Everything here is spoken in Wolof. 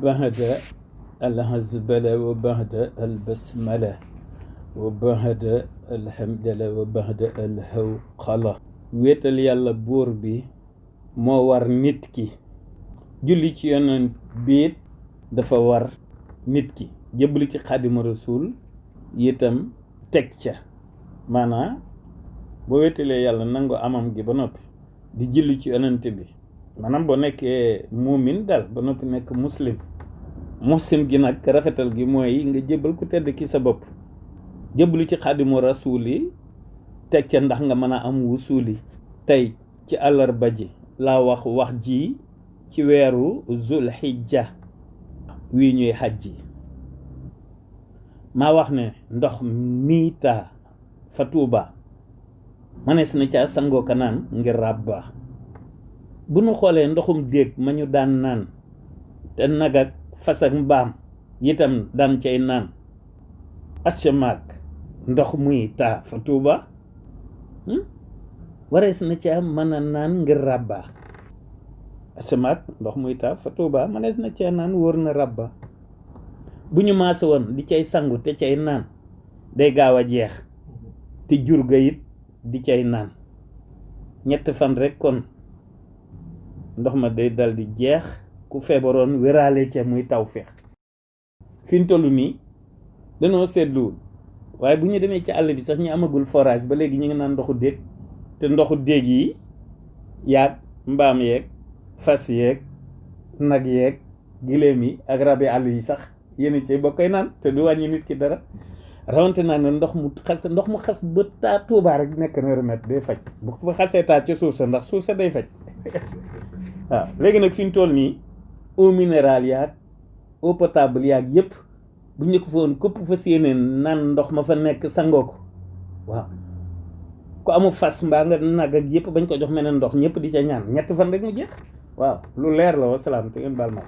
بعد الهزبلة وبعد البسملة وبعد الحمدلة وبعد الهوقلة wéetal yàlla buur bi moo war nit ki julli ci yonent biit dafa war nit ki jëbali ci xaadimu rasul itam teg ca maanaam boo wéetalee yàlla nangu amam gi ba noppi di julli ci yonent bi maanaam boo nekkee muumin dal ba noppi nekk muslim gi nag rafetal gi mooy nga jébal ku tedd ki sa bopp jébbalu ci xaadimu rasul yi teg ca ndax nga mën a am wusuli tey ci àllarba ji laa wax ji ci weeru zulhijja wii ñuy xajji maa wax ne ndox miita fa Tuuba manees na ca sangoo ka naan ngir ràbba bu nu xoolee ndoxum déeg ma ñu daan naan te nag ak fas ak mbaam itam daan cay naan asamaak ndox muy taa fa Tuuba warees na ca mën a naan ngir ràbba asamaak ndox muy taa fa Tuuba manees na ca naan wóor na ràbba bu ñu maase woon di cay sangu te cay naan day gaaw a jeex te jur ga it di cay naan 3 fan rek kon ndox ma day dal di jeex ku feebaroon wéraale ca muy tawfeex fi ñu toll nii danoo seetluwul waaye bu ñu demee ci àll bi sax ñu amagul forage ba léegi ñu ngi naan ndoxu déeg te ndoxu déeg yi yaag mbaam yeeg fas yeeg nag yeeg giléem yi ak rabi àll yi sax yéen ci bokkay naan te du wàññi nit ki dara rawante naa ne ndox mu xas ba taa Tuubaa rek nekk na remède day faj bu fa xasee taa ca suuf sa ndax suuf sa day faj waaw léegi nag fi ñu toll nii eau minérale yaag eau potable yaag yëpp bu ñu ko fa woon këpp fa séeneen naan ndox ma fa nekk sangoo ko waaw ku amul fas mbaa nga nag ak yëpp bañ ko jox meneen ndox ñëpp di ca ñaan 3 fan rek mu jeex waaw lu leer la wa salaam te ngeen baal ma